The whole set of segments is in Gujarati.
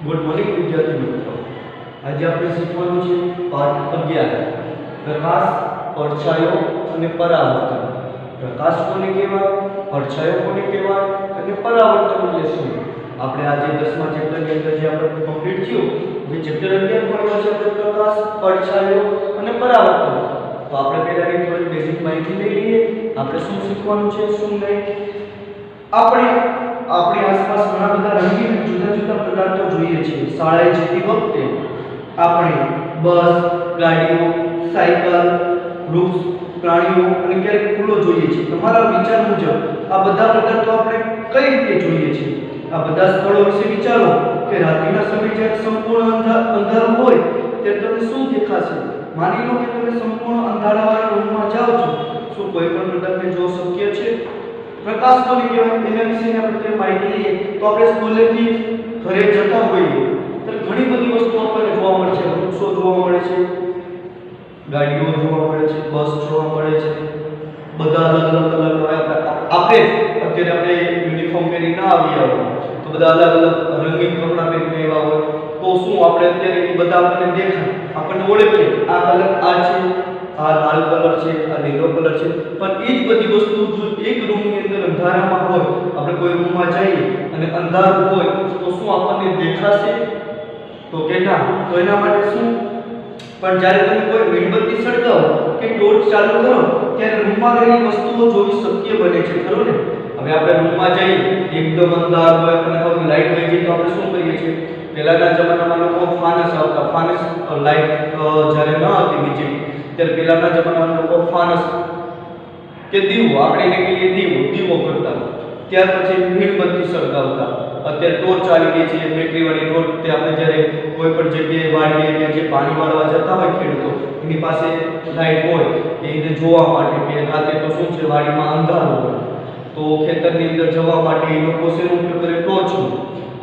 गुड मॉर्निंग विद्यार्थी मित्रों। आज આપણે શીખવાનું છે પાઠ 11 પ્રકાશ, પડછાયો અને પરાવર્તન। પ્રકાશ કોને કહેવાય, પડછાયો કોને કહેવાય અને પરાવર્તન એટલે શું? આપણે આજે 10મા ચેપ્ટરની અંદર જે આપણે કમ્પ્લીટ થયું જે ચેપ્ટર 11 ભણવા છે આપણે પ્રકાશ, પડછાયો અને પરાવર્તન। તો આપણે પહેલાની થોડી બેઝિક માહિતી લઈ લઈએ। આપણે શું શીખવાનું છે શું નહીં। આપણે આપણી આસપાસ ઘણા બધા રંગીન જુદા જુદા પદાર્થો જોઈએ છીએ। શાળાએ જતી વખતે આપણે બસ, ગાડીઓ, સાયકલ, વૃક્ષ, પ્રાણીઓ અને ક્યારેક ફૂલો જોઈએ છીએ। તમારા વિચાર મુજબ આ બધા પદાર્થો આપણે કઈ રીતે જોઈએ છીએ? આ બધા સ્થળો વિશે વિચારો કે રાત્રિના સમયે જ્યારે સંપૂર્ણ અંધારું હોય ત્યારે તમને શું દેખાશે? માની લો કે તમે સંપૂર્ણ અંધારાવાળા રૂમમાં જાઓ છો, શું કોઈ પણ પદાર્થને જોઈ શક્ય છે? प्रकाश को लेके एना विषय આપણે માહિતી લઈએ તો આપણે સ્કૂલેથી ઘરે જતા હોઈએ તો ઘણી બધી વસ્તુઓ આપણને જોવા મળે છે। વૃક્ષો જોવા મળે છે, ગાડીઓ જોવા મળે છે, બસ જોવા મળે છે, બધા અલગ અલગ કલરના આપણે અત્યારે આપણે યુનિફોર્મ પહેરી ના આવીએ તો બધા અલગ અલગ રંગીન કપડાં પહેરીને આવ્યા હોય તો શું આપણે અત્યારે એ બધા આપણને દેખાય, આપણને ઓળખે આ કલર આ છે, આ લાલ કલર છે, આ લીલો કલર છે। પણ એ જ બધી વસ્તુ જો એક રૂમની અંદર અંધારામાં હોય, આપણે કોઈ રૂમમાં જઈએ અને અંધારું હોય તો શું આપણને દેખાશે? તો કે ના। તો એના માટે શું પણ જ્યારે તમે કોઈ મીણબત્તી સળગાવો કે ટોર્ચ ચાલુ કરો ત્યારે રૂમમાં રહેલી વસ્તુઓ જોવી શક્ય બને છે, ખરું ને? હવે આપણે રૂમમાં જઈએ એકદમ અંધારું હોય અને હવે લાઈટ વહી જાય તો આપણે શું કરીએ છીએ? પહેલાના જમાનામાં લોકો ફાનસ આવતા, ફાનસ લાઈટ જ્યારે ન હતી વીજળી ત્યારે પહેલાના જમાનામાં લોકો ફાનસ કે દીવો, આપણે એને કહીએ દીવો કરતા। ત્યાર પછી મીણબત્તી સળગાવતા। અત્યારે ટોર્ચ આવી ગઈ છે, બેટરી વાળી ટોર્ચ। તે આપણે જ્યારે કોઈ પણ જગ્યાએ વાડીએ કે જે પાણી વાળવા જતા હોય ખેડૂતો એની પાસે લાઈટ હોય એને જોવા માટે કે રાતે તો શું છે વાડીમાં અંધારું હોય તો ખેતરની અંદર જવા માટે એ લોકો શેનો ઉપયોગ કરે? ટોર્ચનો।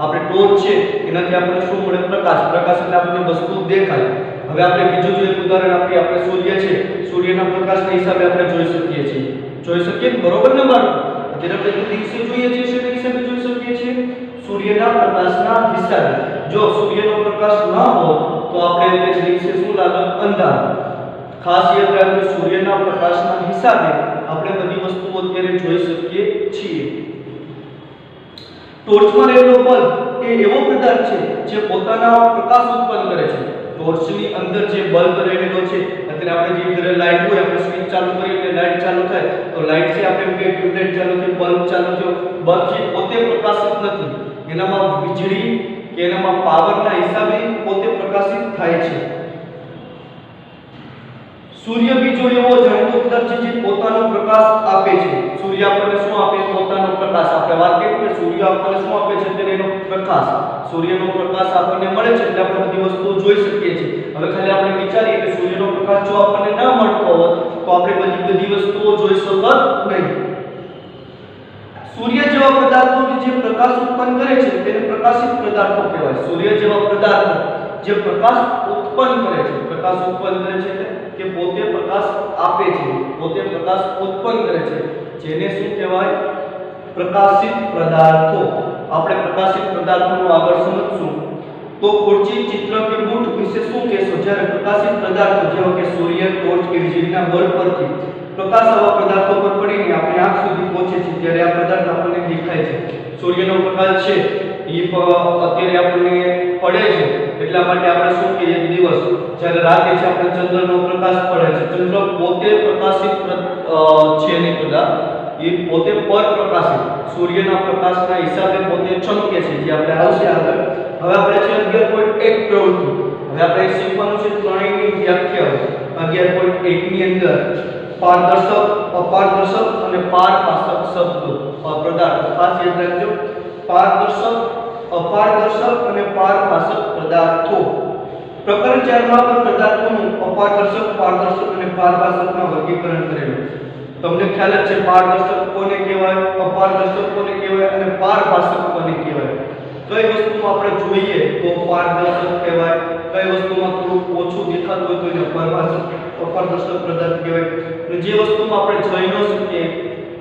આપણે ટોર્ચ છે એનાથી આપણને શું મળે? પ્રકાશ। પ્રકાશ એટલે આપણને વસ્તુ દેખાય। હવે આપણે બીજું જો એક ઉદાહરણ આપીએ, આપણે સૂર્ય છે, સૂર્યના પ્રકાશના હિસાબે આપણે જોઈ શકીએ છીએ, બરોબર ને બાળકો? અત્યારે આપણે દિવસે જોઈએ છીએ શેના હિસાબે જોઈ શકીએ છીએ? સૂર્યના પ્રકાશના હિસાબે। જો સૂર્યનો પ્રકાશ ન હોય તો આપણે તે દિવસે શું લાગે? અંધારું। ખાસ યાદ રાખજો સૂર્યના પ્રકાશના હિસાબે આપણે બધી વસ્તુઓ અત્યારે જોઈ શકીએ છીએ। ટોર્ચમાં રહેલો બલ્બ એ એવો પદાર્થ છે જે પોતાના પ્રકાશ ઉત્પન્ન કરે છે। ટોર્ચની અંદર જે બલ્બ રહેલો છે, અત્યારે આપણે જે ઘરે લાઈટ હોય આપણે સ્વિચ ચાલુ કરીએ એટલે લાઈટ ચાલુ થાય તો લાઈટ છે આપણે કે ટ્યુબલાઈટ ચાલુ થઈ, બલ્બ ચાલુ થયો, બલ્બ છે પોતે પ્રકાશિત નથી, એનામાં વીજળી કે એનામાં પાવરના હિસાબે પોતે પ્રકાશિત થાય છે। સૂર્ય બીજો એવો જાણીતો પદાર્થ છે જે પોતાનો પ્રકાશ આપે છે। સૂર્ય આપણને શું આપે? પોતાનો પ્રકાશ। આપણે વાત કરીએ કે સૂર્ય આપણને શું આપે છે? તેનો પ્રકાશ। સૂર્યનો પ્રકાશ આપણને મળે છે એટલે આપણે બધી વસ્તુઓ જોઈ શકીએ છીએ। હવે ખાલી આપણે વિચારીએ કે સૂર્યનો પ્રકાશ જો આપણને ન મળતો હોત તો આપણે બધી વસ્તુઓ જોઈ શકત નહીં। સૂર્ય જેવા પદાર્થો જે પ્રકાશ ઉત્પન્ન કરે છે તેને પ્રકાશિત પદાર્થો કહેવાય। સૂર્ય જેવા પદાર્થો જે પ્રકાશ ઉત્પન્ન કરે છે, પ્રકાશ ઉત્પન્ન કરે છે કે પોતે પ્રકાશ આપે છે, પોતે પ્રકાશ ઉત્પન્ન કરે છે, જેને શું કહેવાય? પ્રકાશિત પદાર્થો। આપણે પ્રકાશિત પદાર્થોનું આગળ સમજશું તો ખુરચી, ચિત્ર કે બૂટ વિશે શું કહેશો? જ્યારે પ્રકાશિત પદાર્થો જેવા કે સૂર્ય, ટોર્ચ કે વીજળીના બલ્બ પરથી પ્રકાશ આવા પદાર્થો પર પડીને આપણી આંખ સુધી પહોંચે છે ત્યારે આ પદાર્થ આપણને દેખાય છે। સૂર્યનો પ્રકાશ છે એ અત્યારે આપણને પડે છે એટલા માટે આપણે શું કહીએ? દિવસ। જ્યારે રાતે છે આપણે ચંદ્રનો પ્રકાશ પડે છે, ચંદ્ર પોતે પ્રકાશિત છે નહીં પદાર્થ, એ પોતે પર પ્રકાશિત સૂર્યના પ્રકાશના હિસાબે પોતે ચમકે છે, જે આપણે આવશે આગળ। હવે આપણે છે 11.1 પ્રવૃત્તિ। હવે આપણે શીખવાનું છે ત્રણેયની વ્યાખ્યાઓ। 11.1 ની અંદર પારદર્શક, અપારદર્શક અને પારભાસક શબ્દો પદાર્થો ખાસ યાદ રાખજો। પારદર્શક, અપારદર્શક અને પારભાસક પદાર્થો। પ્રકરણ 4 માં આપણે પદાર્થોનું અપારદર્શક, પારદર્શક અને પારભાસકમાં વર્ગીકરણ કરેલું। તમને ખ્યાલ જ છે પારદર્શક કોને કહેવાય, અપારદર્શક કોને કહેવાય અને પારભાસક કોને કહેવાય। કઈ વસ્તુમાં આપણે જોઈએ તો પારદર્શક કહેવાય, કઈ વસ્તુમાં થોડું ઓછું દેખાતું હોય તો એને પારભાસક, અપારદર્શક પદાર્થ કહેવાય, અને જે વસ્તુમાં આપણે જોઈ ન શકીએ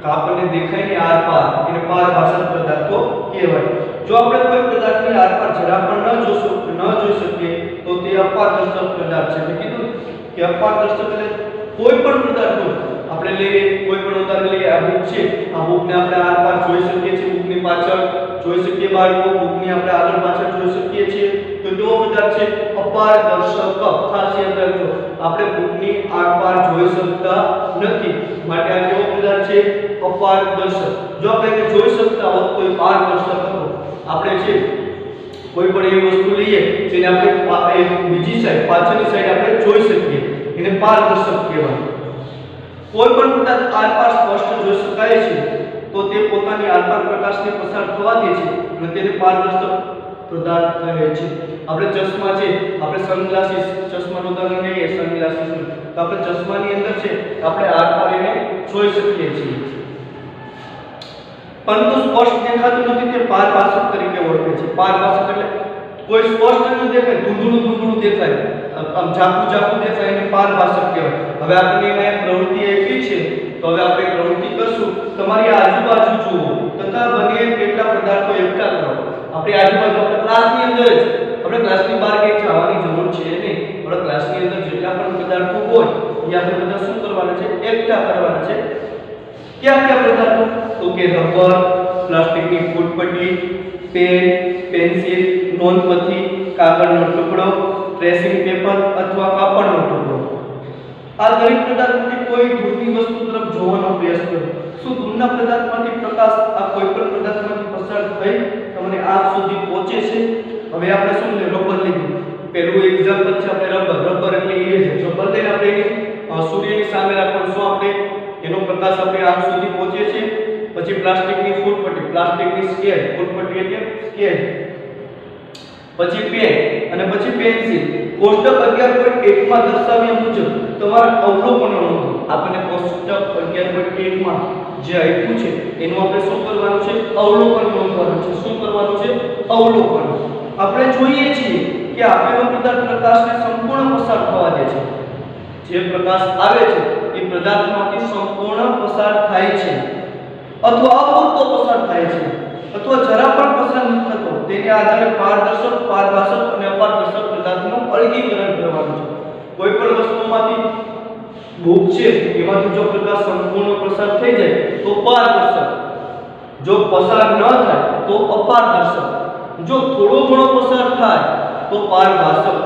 આપણને દેખાય ને આરપાર એને પારભાસક પદાર્થો કહેવાય। જો આપણે કોઈ પદાર્થની આરપાર જરા પણ ન જોઈ શકીએ તો તે અપારદર્શક પદાર્થ છે. મેં કીધું કે અપારદર્શક એટલે કોઈ પણ પદાર્થ હોય, આપણે લઈએ કોઈ પણ ઉદાહરણ લઈએ, આ બુક છે, આ બુકને આપણે આરપાર જોઈ શકીએ છીએ, બુકની પાછળ જોઈ શકીએ બાળકો, બુકની આપણે આગળ પાછળ જોઈ શકીએ છીએ, તો કેવો પદાર્થ છે? અપારદર્શક. ખાસ યાદ રાખજો, આપણે બુકની આરપાર જોઈ શકતા નથી, માટે આ કેવો પદાર્થ છે? અપારદર્શક. જો આપણે એને જોઈ શકતા હોત તો એ પારદર્શક હતો. આપણે છે કોઈ પણ એવી વસ્તુ લઈએ જેને આપણે બીજી સાઈડ પાછળની સાઈડ આપણે જોઈ શકીએ, એને પારદર્શક કહેવાય. કોઈ પણ પદાર્થ આરપાર સ્પષ્ટ જોઈ શકાય છે તો તે પોતાની આરપાર પ્રકાશને પસાર થવા દે છે અને તેને પારદર્શક પદાર્થ કહે છે. આપણે ચશ્મા છે, આપણે સનગ્લાસીસ, ચશ્માનું ઉદાહરણ લઈએ સનગ્લાસીસ, તો આપણે ચશ્માની અંદર છે આપણે આરપાર એને જોઈ શકીએ છીએ, પરંતુ સ્પષ્ટ દેખાતું નથી, તે પારભાષક તરીકે ઓળખે છે. પારભાષક એટલે કોઈ સ્પષ્ટ ન દેખાય, ધૂંધળું દેખાય, આમ ઝાંખું દેખાય, એને પારભાષક કહેવાય. હવે આપણે એને પ્રવૃત્તિ આપી છે તો હવે આપણે પ્રવૃત્તિ કરશું. તમારી આજુબાજુ જુઓ તથા બને કેટલા પદાર્થો એકઠા કરો. આપણી આજુબાજુ આપણે ક્લાસની અંદર જ, આપણે ક્લાસની બહાર કંઈ જવાની જરૂર છે નહીં. આપણે ક્લાસની અંદર જેટલા પણ પદાર્થો હોય એ આપણે બધા શું કરવાના છે? એકઠા કરવાના છે. કયા પદાર્થો? તો કે રબર, પ્લાસ્ટિકની ફૂટપટ્ટી, પેન, પેન્સિલ, નોંધપોથી, કાગળનો ટુકડો, ટ્રેસિંગ પેપર અથવા કાપડનો ટુકડો. આ દરેક પદાર્થમાંથી કોઈ દૂરની વસ્તુ તરફ જોવાનો પ્રયાસ કરો. શું દૂરના પદાર્થમાંથી પ્રકાશ આ કોઈ પણ પદાર્થમાંથી પસાર થઈ તમને આંખ સુધી પહોંચે છે? હવે આપણે શું રબર લીધું, પહેલું એક્ઝામ્પલ છે આપણે રબર એટલે ઇરેઝર. જો બલદેન આપણે એની સૂર્યની સામે રાખવાનું, શું આપણે એનો પ્રકાશ આપણે આંખ સુધી પહોંચે છે. પછી પ્લાસ્ટિકની ફૂટપટ્ટી, પ્લાસ્ટિકની સ્કેલ, ફૂટપટ્ટી એટલે સ્કેલ, પછી પેન અને પછી પેન્સિલ. કોષ્ટક 11.1 માં દર્શાવ્યા મુજબ તમારા અવલોકનો નોંધો. આપણે કોષ્ટક 11.1 માં જે આપ્યું છે એનું આપણે શું કરવાનું છે? અવલોકન નોંધવાનું છે. શું કરવાનું છે? અવલોકન. આપણે જોઈએ છીએ કે આપેલો પદાર્થ પ્રકાશને સંપૂર્ણ પસાર થવા દે છે. જે પ્રકાશ આવે છે એ પદાર્થમાંથી સંપૂર્ણ પસાર થાય છે અથવા અપૂરતો પસાર થાય છે અથવા જરા પણ પસાર નથી થતો. તેના આધારે પારદર્શક, પારભાષક અને અપારદર્શક પદાર્થનું વર્ગીકરણ કરવાનું છે. કોઈ પણ વસ્તુમાંથી બુક છે એમાંથી જો પ્રકાશ સંપૂર્ણ પસાર થઈ જાય તો પારદર્શક, જો પસાર ન થાય તો અપારદર્શક, જો થોડો ઘણો પસાર થાય તો પારભાષક.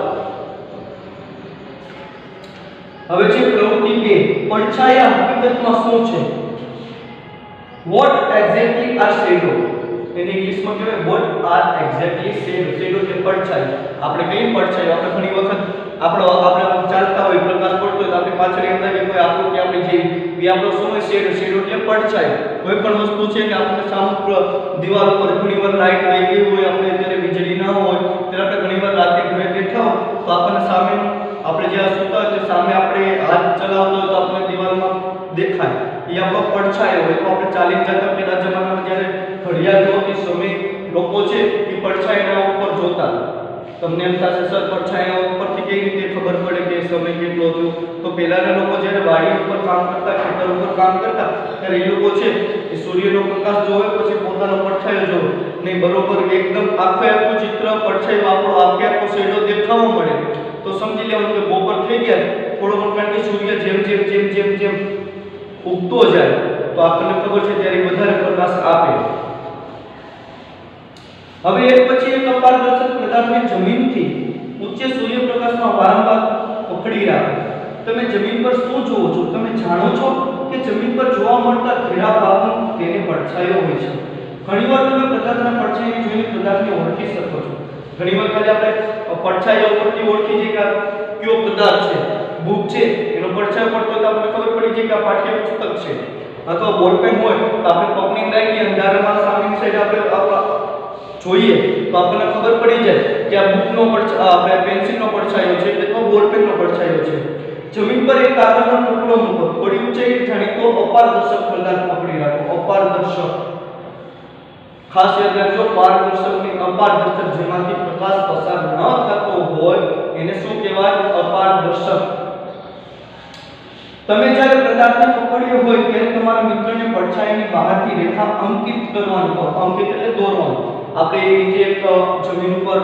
હવે છે પ્રવૃત્તિ 2, પડછાયા હકીકતમાં શું છે? What exactly are shadow? એને ઇંગ્લિશમાં કહેવાય what are exactly shadow. shadow એટલે પડછાયો. આપણે કઈ પડછાયો, આપણે ઘણી વખત આપણે ચાલતા હોય, પ્રકાશ પડતો હોય તો આપણે પાછળ એમ થાય કે કોઈ આકૃતિ આપણી જેવી, એ આપણો શું હોય? shadow એટલે પડછાયો. કોઈ પણ વસ્તુ છે કે આપણે સામે દીવાલ ઉપર ઘણીવાર લાઈટ આવી ગઈ હોય, આપણે અત્યારે વીજળી ન હોય ત્યારે આપણે ઘણીવાર રાતે ઘરે બેઠા હોય તો આપણને સામે, આપણે જ્યાં સૂતા હોય તે સામે આપણે હાથ ચલાવતો હોય તો આપણે દીવાલમાં દેખાય, એ આપણો પડછાયો હોય. તો આપણે ચાલીને જતા પહેલા જમાનામાં જ્યારે ઘડિયાળ નહોતી સમય, લોકો છે એ પડછાયાના ઉપર જોતા. તમને એમ થશે સર પડછાયા ઉપરથી કેવી રીતે ખબર પડે કે સમય કેટલો થયો? તો પહેલાના લોકો જ્યારે વાડી ઉપર કામ કરતા, ખેતર ઉપર કામ કરતા, ત્યારે એ લોકો છે એ સૂર્યનો પ્રકાશ જોવે પછી પોતાનો પડછાયો જોવે ને બરોબર એકદમ આખું ચિત્ર પડછાયો આપણો આખો શેડો દેખાવા મળે તો સમજી લેવાનું કે બપોર થઈ ગયા. થોડો પણ કારણ કે સૂર્ય જેમ ઉગતો જાય તો આપણને ખબર છે ત્યારે વધારે પ્રકાશ આપે. હવે એક પછી એક અપારદર્શક પદાર્થને જમીનથી ઉચ્ચ સૂર્યપ્રકાશમાં વારંવાર પકડી રાખો. તમે જમીન પર શું જુઓ છો? તમે જાણો છો કે જમીન પર જોવા મળતા ઘેરા ભાગનો તેને પડછાયો હોય છે. ઘણીવાર તમે પદાર્થના પડછાયાને જોઈને પદાર્થને ઓળખી શકો છો. ઘણીવાર ખાલી આપણે પડછાયા ઉપરથી ઓળખી જઈએ કે કયો પદાર્થ છે. બુક છે એનો પડછાયો પડતો તો આપણને ખબર પડી જાય કે આ પાઠ્યપુસ્તક છે. અથવા બોલપેન હોય તો આપણે પકડીને રાખીએ અંધારામાં સામેની સાઈડ આપણે જોઈએ તો આપણને ખબર પડી જાય કે આ બુકનો આપણે પેન્સિલનો પડછાયો છે કે તો બોલપેનનો પડછાયો છે. જમીન પર એક કાગળનો ટુકડો મૂકો, થોડી ઊંચાઈ જાણી તો અપારદર્શક પદાર્થ પકડી રાખો. અપારદર્શક ખાસ યાદ રાખજો, પારદર્શક ને અપારદર્શક, જેમાંથી પ્રકાશ પસાર ન થતો હોય એને શું કહેવાય? અપારદર્શક. તમે જ્યારે પદાર્થને પકડ્યો હોય ત્યારે તમારા મિત્રને પડછાયાની બહારથી રેખા અંકિત કરવાનું. અંકિત એટલે દોરવાનું. આપણે નીચે એક જમીન ઉપર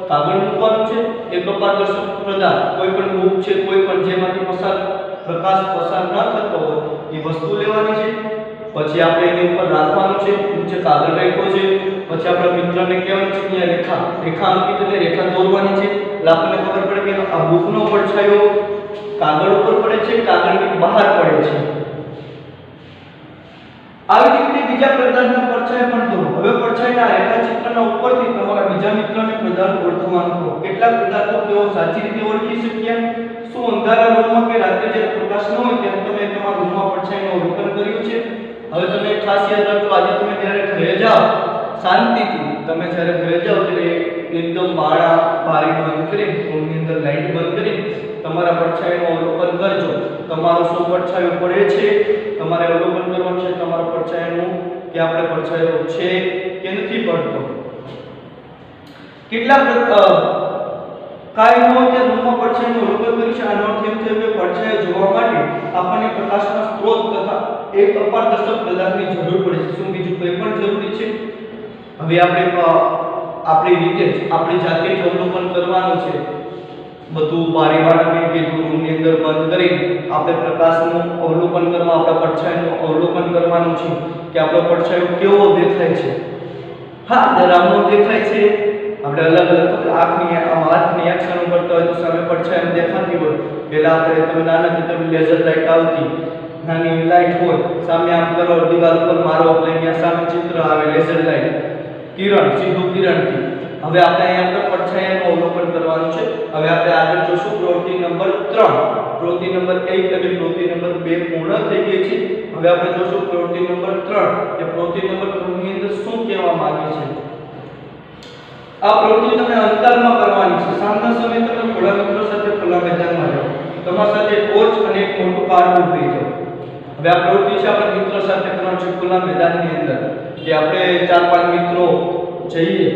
કાગળ મૂકવાનું છે, એક અપારદર્શક પદાર્થ કોઈ પણ બુક છે, કોઈ પણ જેમાંથી પ્રકાશ પસાર ન થતો હોય એ વસ્તુ લેવાની છે, પછી આપણે એની ઉપર રાખવાનું છે, નીચે કાગળ રાખ્યો છે, પછી આપણા મિત્રને કહેવાનું છે કે રેખા અંકિત એટલે રેખા દોરવાની છે, એટલે આપણને ખબર પડે કે આ બુકનો પડછાયો કાગળ ઉપર પડે છે, કાગળની બહાર પડે છે. આવી રીતે બીજા પદાર્થના પડછાયા પણ દોરો. હવે પડછાયાના રેખાચિત્રના ઉપરથી તમારા બીજા મિત્રને પદાર્થ ઓળખવાનું કહો. કેટલાક પદાર્થો તેઓ સાચી રીતે ઓળખી શક્યા? શું અંધારા રૂમમાં કે રાત્રે જ્યારે પ્રકાશ ન હોય ત્યારે તમે તમારા રૂમમાં પડછાયાનું અવલોકન કર્યું છે? હવે તમે ખાસ યાદ રાખજો, આજે તમે જ્યારે ઘરે જાઓ શાંતિથી, તમે જ્યારે ઘરે જાઓ ત્યારે એકદમ બારી બંધ કરી, રૂમની અંદર લાઈટ બંધ કરી તમારા પડછાયાનું અવલોકન કરજો. તમારો શું પડછાયો પડે છે તમારે અવલોકન કરવાનું છે, તમારા પડછાયાનું કે આપણે પડછાયો છે કે નથી પડતો. કેટલા કાંઈ ન હોય ત્યાં રૂમમાં પડછાયાનું અવલોકન કર્યું છે. આનો અર્થ એમ થયો કે પડછાયો જોવા માટે આપણને પ્રકાશના સ્ત્રોત તથા એક અપારદર્શક પદાર્થની જરૂર પડે છે. શું બીજું કંઈ પણ જરૂરી છે? હવે આપણે આપણી રીતે આપણી જાતે જ અવલોકન કરવાનું છે. બધું બારીવાળા મેં કીધું રૂમની અંદર બંધ કરી આપણે પ્રકાશનું અવલોકન કરવા, આપણા પડછાયાનું અવલોકન કરવાનું છે કે આપણો પડછાયો કેવો દેખાય છે. હા, ડરાવનો દેખાય છે. આપણે અલગ અલગ હાથની એક્શન કરતા હોય તો સામે પડછાયો દેખાતી હોય. પહેલા આપણે તમે નાના હતા લેઝર લાઇટ આવતી, નાની લાઇટ હોય, સામે આમ કરો, દિવાલ પર મારો એટલે અહીંયા સામે ચિત્ર આવે, લેઝર લાઇટ કિરણ, સીધું કિરણથી. હવે આપણે અહીંયા પર પડછાયાનું અવલોકન કરવાનું છે. હવે આપણે આગળ જોશું પ્રવૃત્તિ નંબર 3. પ્રવૃત્તિ નંબર 1 અને પ્રવૃત્તિ નંબર 2 પૂર્ણ થઈ ગઈ છે. હવે આપણે જોશું પ્રવૃત્તિ નંબર 3 કે પ્રવૃત્તિ નંબર 3 ની અંદર શું કહેવા માંગે છે. આ પ્રવૃત્તિ તમે અંતરમાં કરવાની છે. સાંજના સમયે તમે થોડા મિત્રો સાથે ખુલ્લા મેદાનમાં જાઓ, તમારા સાથે ટોર્ચ અને એક મોટું કાર્ડ લઈ જાઓ. હવે આ પ્રવૃત્તિ છે આપણા મિત્રો સાથે કરવાની છે ખુલ્લા મેદાનની અંદર, કે આપણે 4-5 મિત્રો જઈએ,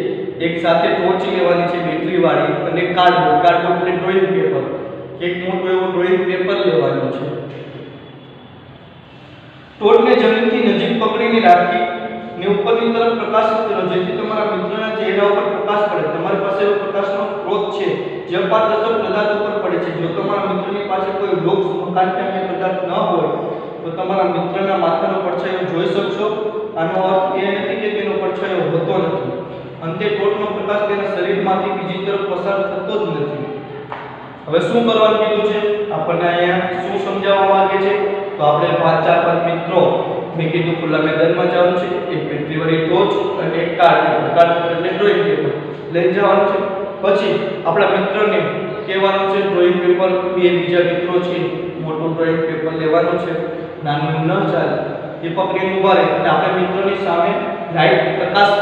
એક સાથે ટોર્ચ લેવાની છે બેટરી વાળી અને કાર્ડબોર્ડ એટલે ડ્રોઈંગ પેપર, એક મોટું એવું ડ્રોઈંગ પેપર લેવાનું છે. ટોર્ચને જમીનથી નજીક પકડીને રાખી ને ઉપરની તરફ પ્રકાશિત કરો, જેથી તમારા મિત્રના ચહેરા ઉપર પ્રકાશ પડે. તમારી પાસે એવો પ્રકાશનો સ્ત્રોત છે જે અપારદર્શક પદાર્થ ઉપર પડે છે. જો તમારા મિત્રની પાસે કોઈ વૃક્ષ, મકાન કે અન્ય પદાર્થ ન હોય તો તમારા મિત્રના માથાનો પડછાયો જોઈ શકશો. આનો અર્થ એ નથી કે તેનો પડછાયો હોતો નથી. અંતે ટોર્ચનો પ્રકાશ તેના શરીરમાંથી બીજી તરફ પસાર થતો જ નથી. હવે શું કરવાનું કીધું છે આપણને અહીંયા શું સમજાવવા માંગે છે? તો આપણે 5-4-5 મિત્રો મેં કીધું ખુલ્લા મેદાનમાં જવાનું છે, એક બેટરીવાળી ટોર્ચ અને એક કાર્ડ એટલે ડ્રોઈંગ પેપર લઈ જવાનું છે. પછી આપણા મિત્રને કહેવાનું છે ડ્રોઈંગ પેપર, બે બીજા મિત્રો છે, મોટું ડ્રોઈંગ પેપર લેવાનું છે, નાનું ન ચાલે, એ પકડીને ઊભા રહે અને આપણે મિત્રની સામે લાઈટ પ્રકાશ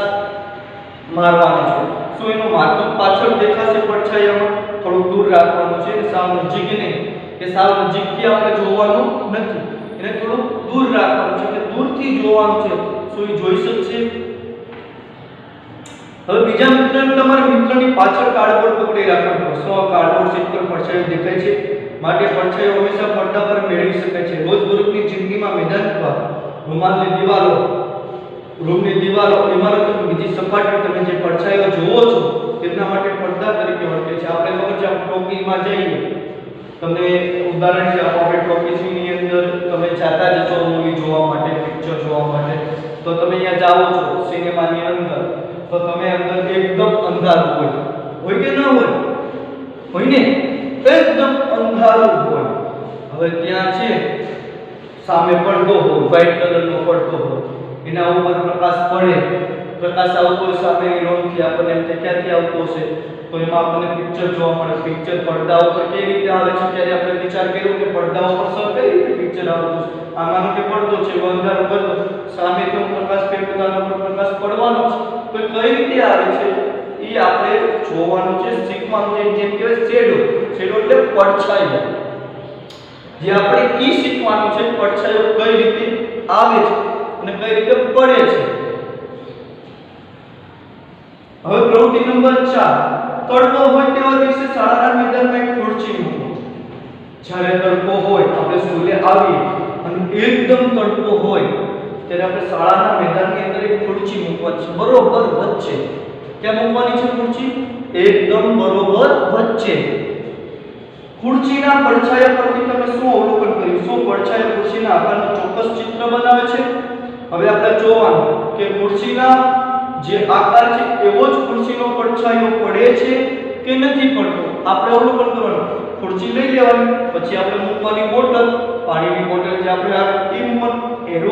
મારવાનો છે. શું એનું માથું પાછળ દેખાશે પડછાયામાં? થોડું દૂર રાખવાનું છે, સાવ નજીક નહીં કે સાવ નજીકથી આપણે જોવાનું નથી, એને થોડું દૂર રાખવાનું છે કે દૂરથી જોવાનું છે. શું એ જોઈ શકશે? હવે બીજા મિત્રને તમારા મિત્રની પાછળ કાર્ડબોર્ડ પકડી રાખવાનો. શું કાર્ડબોર્ડ શીટ પર પડછાયો દેખાય છે? માટે પડછાયો હંમેશા પડદા પર મેળવી શકાય છે. રોજબરોજની જિંદગીમાં મેદાન પર રૂમાલની દિવાલો, રૂમની દિવાલો, ઇમારતો, બીજી સપાટી તમે જે પડછાયો જોવો છો તેમના માટે પડદા તરીકે ઓળખે છે. આપણે ખબર છે આપણે ટોકીમાં જઈએ, તમને ઉદાહરણ છે આપણે ટોકીની અંદર તમે જાતા જશો મૂવી જોવા માટે, પિક્ચર જોવા માટે, તો તમે અહીંયા જાઓ છો સિનેમાની અંદર, તો તમે અંદર એકદમ અંધારું હોય કે ન હોય? હોય ને, એકદમ અંધારું હોય. હવે ત્યાં છે સામે પડદો હોય, વ્હાઈટ કલરનો પડદો હોય, એના ઉપર પ્રકાશ પડે, પ્રકાશ આવતો હોય સામેની રોમથી, આપણને એમ ક્યાંથી આવતો હશે? તો એમાં આપણને પિક્ચર જોવા મળે. પિક્ચર પડદા ઉપર કેવી રીતે આવે છે? ત્યારે આપણે વિચાર કર્યો કે પડદા ઉપર સર કઈ રીતે પિક્ચર આવતું છે? આમાંનો કે પડદો છે, અંધારો પડદો, સામેથી પ્રકાશ પેપરના ઉપર પ્રકાશ પડવાનો છે, તો કઈ રીતે આવે છે એ આપણે જોવાનું છે, શીખવાનું છે. જેમ કહેવાય શેડો, શેડો એટલે પડછાયો, જે આપણે ઈ શીખવાનું છે પડછાયો કઈ રીતે આવે છે અને કઈ રીતે પડે છે. હવે પ્રવૃત્તિ નંબર 4, તડકો હોય તેવા દિવસે શાળાના મેદાનમાં એક ખુરશી મૂકો. જ્યારે તડકો હોય, આપણે સ્કૂલે આવીએ અને એકદમ તડકો હોય ત્યારે આપણે શાળાના મેદાનની અંદર એક ખુરશી મૂકવાની છે, બરોબર વચ્ચે. ક્યાં મૂકવાની છે ખુરચી? એકદમ બરોબર વચ્ચે. ખુરચીના પડછાયા પરથી તમે શું અવલોકન કર્યું? શું પડછાયો ખુરચીના આકારનું ચોક્કસ ચિત્ર બનાવે છે? હવે આપણે જોવાનું કે ખુરચીના જે આકાર છે એવો જ ખુરચીનો પડછાયો પડે છે કે નથી પડતો. આપણે અવલોકન કરવાનું. ખુરચી લઈ લેવાની, પછી આપણે મૂકવાની બોટલ, પાણીની બોટલ જે આપણે આ એનું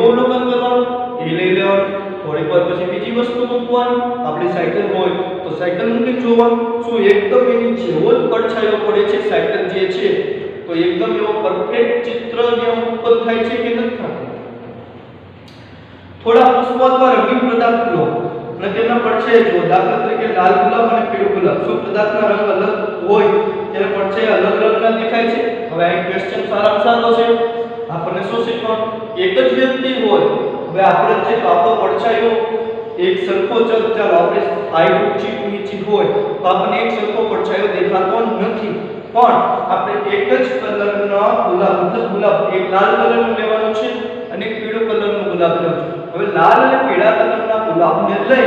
અવલોકન કરવાનું, એ લઈ લેવાનું. થોડીક વાર પછી બીજી વસ્તુ મૂકવાની. આપણી સાયકલ હોય તો સાયકલ મૂકીને જોવાનું શું એકદમ એની જેવો જ પડછાયો પડે છે સાયકલ જે છે, તો એકદમ એવો પરફેક્ટ ચિત્ર જ્યાં ઉત્પન્ન થાય છે કે નથી થતું. થોડા પુષ્પો અથવા રંગીન પદાર્થ લો અને તેમના પડછાયા જુઓ. દાખલા તરીકે લાલ ગુલાબ અને પીળો ગુલાબ. શું પદાર્થના રંગ અલગ હોય ત્યારે પડછાયા અલગ રંગના દેખાય છે? હવે આ ક્વેશ્ચન સારામાં સારો છે. આપણને શું શીખવાનું? એક જ વ્યક્તિ હોય, હવે આપણે જે આપણો પડછાયો એક સરખો ચાલો આપણે હાઈટ ઊંચી નીચી હોય તો આપણને એક સરખો પડછાયો દેખાતો નથી, પણ આપણે એક જ કલરના ગુલાબ એક લાલ કલરનું લેવાનું છે અને એક પીળો કલરનું ગુલાબ લેવાનું છે. હવે લાલ અને પીળા કલરના ગુલાબને લઈ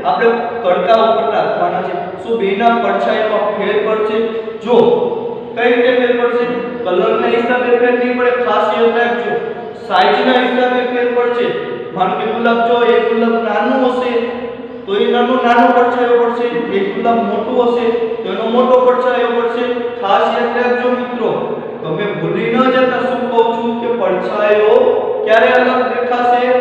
આપણે તડકા ઉપર રાખવાના છે. શું બેના પડછાયામાં ફેર પડશે? જો કઈ રીતે ફેર પડશે? કલરના હિસાબે ફેર નહીં પડે, ખાસ યાદ રાખજો. સાઈઝના હિસાબે ફેર પડશે. માનો કે ગુલાબ જો એક ગુલાબ નાનું હશે તો એ નાનો પડછાયો પડશે, એક ગુલાબ મોટું હશે તો એનો મોટો પડછાયો પડશે. ખાસ યાદ રાખજો મિત્રો, તમે ભૂલી ન જતા શું કહું છું કે પડછાયો ક્યારે અલગ દેખાશે?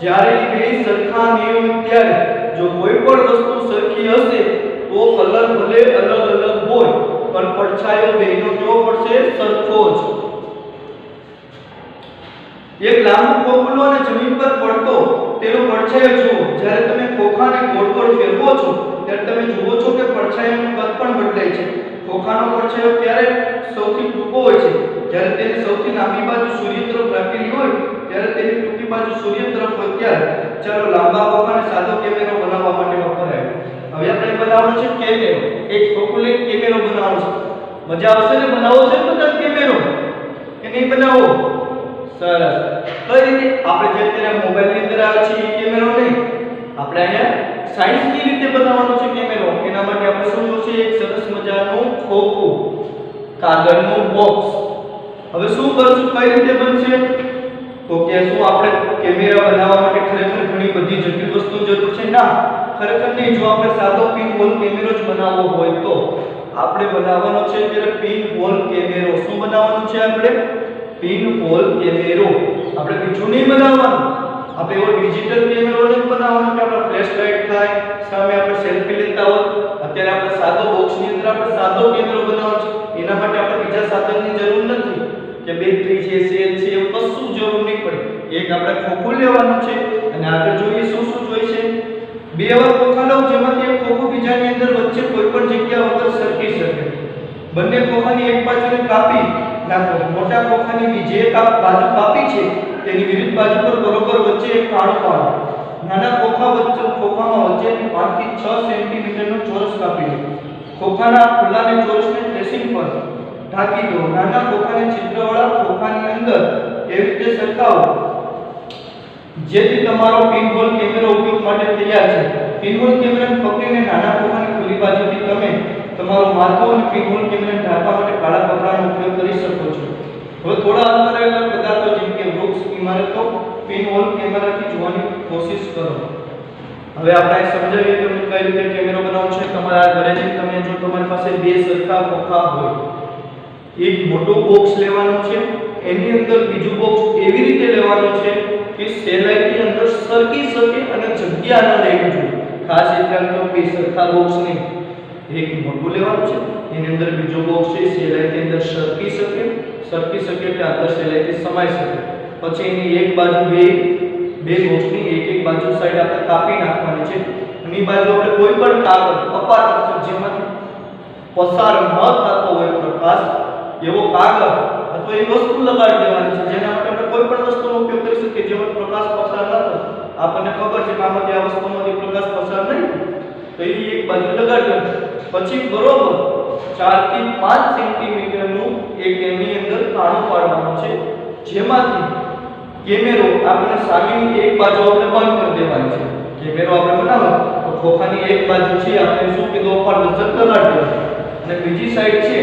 જ્યારે બે સરખા નહીં હોય ત્યારે. જો કોઈ પણ વસ્તુ સરખી હશે તો કલર ભલે અલગ હોય પણ પડછાયો બેનો કેવો પડશે? સરખો જ. એક લાંબુ ખોખલો અને જમીન પર પડતો તેનો પડછાયો જુઓ. જ્યારે તમે ખોખાને ગોળ ફેરવો છો ત્યારે તમે જુઓ છો કે પડછાયાનું કદ પણ બદલાય છે. ખોખાનો પડછાયો ત્યારે સૌથી ટૂંકો હોય છે. જ્યારે તેની સૌથી લાંબી બાજુ સૂર્ય તરફ રાખેલી હોય ત્યારે તેની ટૂંકી બાજુ સૂર્ય તરફ હોય ત્યારે. ચાલો લાંબા ખોખાને સાદો કેમેરો બનાવવા માટે વપરાય. હવે આપણે બનાવવાનો છે કેમેરો. એક ખોખું લઈને કેમેરો બનાવવાનો છે. મજા આવશે ને? બનાવો છે બધા કેમેરો કે નહીં બનાવો? સરસ. કઈ રીતે? આપણે જે અત્યારે મોબાઈલની અંદર આવે છે એ કેમેરો નહીં, આપણે અહીંયા સાયન્સની રીતે બનાવવાનો છે કેમેરો. એના માટે આપણે શું જોશે? એક સરસ મજાનું ખોખું, કાગળનું બોક્સ. હવે શું કરશું? કઈ રીતે બનશે? તો કે શું આપણે કેમેરા બનાવવા માટે ખરેખર ઘણી બધી જટિલ વસ્તુની જરૂર છે? ના, ખરેખર નહીં. જો આપણે સાદો પિન હોલ કેમેરો જ બનાવવો હોય તો આપણે બનાવવાનો છે ત્યારે પિન હોલ કેમેરો. શું બનાવવાનું છે આપણે? પિન હોલ કેમેરો. આપણે બીજું નહીં બનાવવાનું. આપણે એવો ડિજિટલ કેમેરો નથી બનાવવાનો કે આપણે ફ્લેશ લાઇટ થાય સામે આપણે સેલ્ફી લેતા હોય. અત્યારે આપણે સાદો બોક્સની અંદર આપણે સાદો કેમેરો બનાવવાનો છે. એના માટે આપણે બીજા સાધનની જરૂર નથી કે બેટરી છે, સેલ છે, એવું કશું જરૂર નહીં પડે. એક આપણે ખોખું લેવાનું છે અને આગળ જોઈએ શું જોઈશે. બે એવા ખોખા લો જેમાંથી એક ખોખું બીજાની અંદર વચ્ચે કોઈ પણ જગ્યા વગર સરકી શકે. બંને ખોખાની એક બાજુને કાપી નાખો. મોટા ખોખાની બીજી એક બાજુ કાપી છે તેની વિરુદ્ધ બાજુ પર બરોબર વચ્ચે એક કાણું પાડો. નાના ખોખામાં વચ્ચેથી 5 થી 6 સેન્ટીમીટરનો ચોરસ કાપી લો. ખોખાના ખુલ્લાને ચોરસને ડ્રેસિંગ પર ઢાંકી દો. નાના ખોખાને છિદ્રવાળા ખોખાની અંદર એવી રીતે સરકાવો જેથી તમારો પિનહોલ કેમેરો ઉપયોગ માટે તૈયાર છે. પિનહોલ કેમેરાને પકડીને નાના ખોખાની ખુલ્લી બાજુથી તમે તમારો માથું અને પિનહોલ કેમેરાને ઢાંકવા માટે કાળા કપડાનો ઉપયોગ કરી શકો છો. હવે થોડા અંતરે રહેલા પદાર્થો જેમ કે વૃક્ષ, ઇમારતો પિનહોલ કેમેરાથી જોવાની કોશિશ કરો. હવે આપણે સમજાવીએ કે કઈ રીતે કેમેરો બનાવવાનો છે. તમારા ઘરે જઈને તમે જો તમારી પાસે બે સરખા ખોખા હોય, એક મોટો બોક્સ લેવાનો છે, એની અંદર બીજું બોક્સ એવી રીતે લેવાનું છે કે સહેલાઈથી અંદર સરકી શકે અને જગ્યા ન રહેવી જોઈએ. ખાસ ધ્યાન રાખો બે સરખા બોક્સ નહીં. એક મોટું લેવાનું છે, એની અંદર બીજો બોક્સ છે, સહેલાઈથી અંદર સરકી શકે એટલે અંદર સહેલાઈથી સમાઈ શકે. પછી એની એક બાજુ બે બોક્સની એક બાજુ સાઈડ આપણે કાપી નાખવાની છે. એની બાજુ આપણે કોઈ પણ કાગળ કપાટ જેમાંથી પસાર ન થતો હોય પ્રકાશ એવો કાગળ અથવા એ વસ્તુ લગાડી દેવાની છે જેના માટે આપણે કોઈ પણ વસ્તુનો ઉપયોગ કરી શકીએ જેમાં પ્રકાશ પસાર ન થાય. આપણને ખબર છે કે આમાંથી આ વસ્તુમાંથી પ્રકાશ પસાર નહીં તો એ એક બાજુ લગાડી દેવાનું. પછી બરોબર 4 થી 5 સેન્ટીમીટરનું એક એની અંદર કાણું પાડવાનું છે જેમાંથી કેમેરો આપણે સામેની એક બાજુ આપણે બંધ કરી દેવાની છે. કેમેરો આપણે બનાવો તો ખોખાની એક બાજુ છે આપણે શું કીધું ઉપર નજર લગાડવાની અને બીજી સાઈડ છે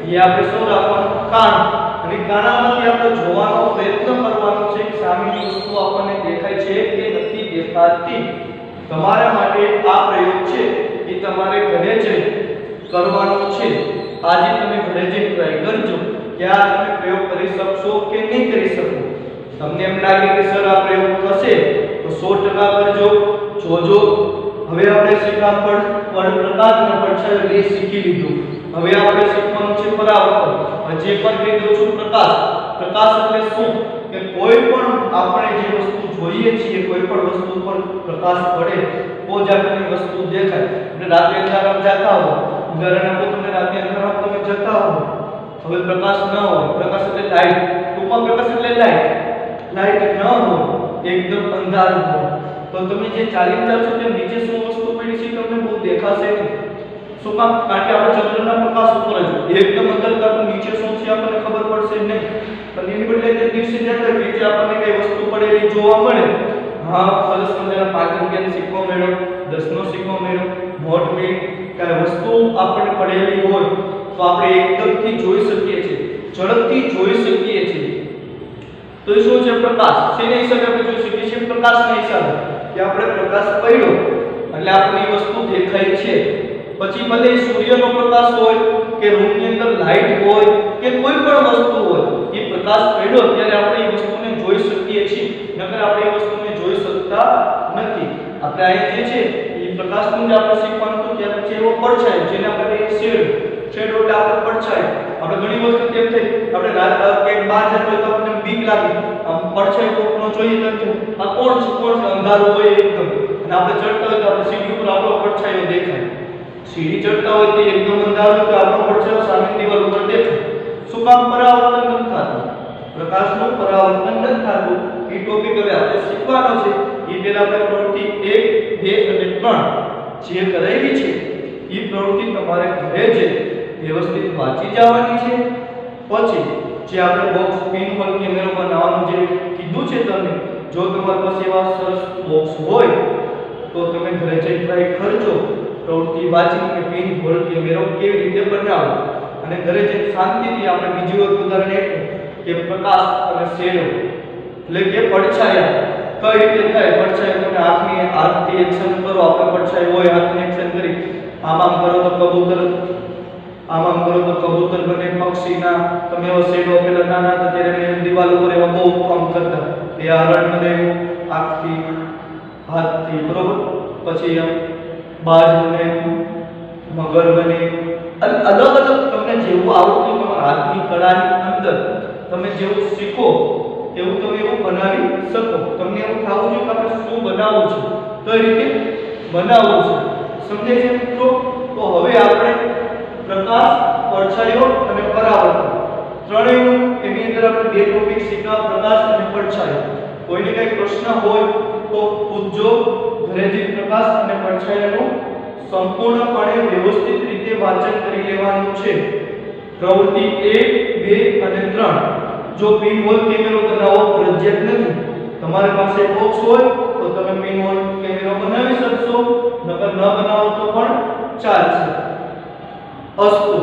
એ આપણે શું રાખવાનું કાન અને કાનામાંથી આપણે જોવાનો પ્રયત્ન કરવાનો છે કે સામેની વસ્તુ આપણને દેખાય છે કે નથી દેખાતી તમારા માટે આ પ્રયોગ છે એ તમારે ઘરે જઈ કરવાનો છે આજે તમે ઘરે જઈ ટ્રાય કરજો કે આ તમે પ્રયોગ કરી શકશો કે નહીં કરી શકો તમને એમ લાગે કે સર આ પ્રયોગ થશે તો 100% કરજો જોજો હવે આપણે શીખા પ્રકાશ અને પડછાયો એ શીખી લીધું હવે આપણે શીખવાનું છે પરાવર્તન હજી પણ કહી દઉં છું પ્રકાશ એટલે શું કે કોઈ પણ આપણે જે વસ્તુ જોઈએ છીએ કોઈ પણ વસ્તુ પર પ્રકાશ પડે તો જ આપણને વસ્તુ દેખાય એટલે રાતે અંધારામાં જતા હો ઉદાહરણ આપો તમે રાતે અંધારામાં તમે જતા હો હવે પ્રકાશ ન હોય પ્રકાશ એટલે લાઈટ ટૂંકમાં પ્રકાશ એટલે લાઈટ ન હોય એકદમ અંધારું હોય તો તમે જે ચાલી જશો તે નીચે શું વસ્તુ પડી છે તમને બહુ દેખાશે નહીં શું કામ કારણ કે આપણે ચંદ્રના પ્રકાશ ઉપર જ એકદમ અંધકાર નીચે શું છે આપણને ખબર પડશે નહીં પણ એની બદલે તે દિવસે જતા નીચે આપણને કઈ વસ્તુ પડેલી જોવા મળે હા સરસ મજાના 5 રૂપિયાનો સિક્કો મેળો 10 નો સિક્કો મેળો નોટ મેળ કઈ વસ્તુ આપણને પડેલી હોય તો આપણે એકદમથી જોઈ શકીએ છીએ ઝડપથી જોઈ શકીએ છીએ તો એ શું છે પ્રકાશ શેના હિસાબે આપણે જોઈ શકીએ છીએ પ્રકાશના હિસાબે કે આપણે પ્રકાશ પડ્યો એટલે આપણને એ વસ્તુ દેખાય છે પછી ભલે સૂર્યનો પ્રકાશ હોય કે રૂમની અંદર લાઈટ હોય કે કોઈ પણ વસ્તુ હોય એ પ્રકાશ પડ્યો ત્યારે આપણે એ વસ્તુને જોઈ શકીએ છીએ નકર આપણે એ વસ્તુને જોઈ શકતા નથી આપણે અહીં જે છે એ પ્રકાશનું જે આપણે શીખવાનું હતું ત્યાર પછી એવો પડછાયો જેને આપણે શેડ એટલે આપણે પડછાયો આપણે ઘણી વખત તેમ થઈ આપણે રાત કે બહાર જતા હોય તો આપણને બીક લાગે આમ પડછાયો કોકનો જોઈએ તો આ કોણ છે અંધારું હોય એકદમ અને આપણે ચડતા હોય તો આપણે સીડી ઉપર આપણો પડછાયો દેખાય સીડી ચડતા હોય તો એકદમ અંધારું તો આપણો પડછાયો સામેની દીવાલ ઉપર દેખાય શું કામ પરાવર્તન નથી થતું પ્રકાશનું પરાવર્તન નથી થતું એ ટોપિક હવે આપણે શીખવાનો છે એ પહેલા આપણે પ્રવૃત્તિ 1 2 અને 3 જે કરાવી છે એ પ્રવૃત્તિ તમારે ઘરે જઈ વ્યવસ્થિત વાંચી જવાની છે પછી જે આપણે બોક્સ પિન હોલ કેમેરો બનાવવાનું જે કીધું છે તમને જો તમારી પાસે એવા સરસ બોક્સ હોય તો તમે ઘરે જઈ ટ્રાય કરજો પ્રવૃત્તિ વાંચીને પિન હોલ કેમેરો કેવી રીતે બનાવવો અને ઘરે જઈ શાંતિથી આપણે બીજું એક ઉદાહરણ આપીએ કે પ્રકાશ અને શેડો એટલે કે પડછાયા કઈ રીતે થાય પડછાયા તમે હાથથી એક્શન કરો આપણે પડછાયો હોય હાથની એક્શન કરી આમ કરો તો કબૂતર બને પક્ષીના તમે એવો શેડો પેલા નાના હતા ત્યારે મેં દિવાલ ઉપર એવા બહુ કામ કરતા એ હરણ બને આંખથી હાથથી બરોબર પછી બાજ બને મગર બને અલગ તમને જેવું આવડતું તમારા હાથની કળાની અંદર તમે જેવું શીખો તેવું તમે એવું બનાવી શકો તમને એવું થવું જોઈએ કે આપણે શું બનાવવું છે તો એ રીતે બનાવવું છે સમજે છે મિત્રો તો હવે આપણે પ્રકાશ પડછાયો અને પરાવર્તન ત્રણેયનું એની અંદર આપણે બે ટોપિક શીખ્યા પ્રકાશ અને પડછાયો કોઈને કઈ પ્રશ્ન હોય તો પૂછજો ઘરે જઈ પ્રકાશ અને પડછાયાનું સંપૂર્ણપણે વ્યવસ્થિત રીતે વાંચન કરી લેવાનું છે પ્રવૃત્તિ 1 2 અને 3 જો પિન હોલ કેમેરો બનાવવો ફરજિયાત નથી તમારી પાસે બોક્સ હોય તો તમે પિન હોલ કેમેરો બનાવી શકશો નકર ન બનાવો તો પણ ચાલશે અસ્તુ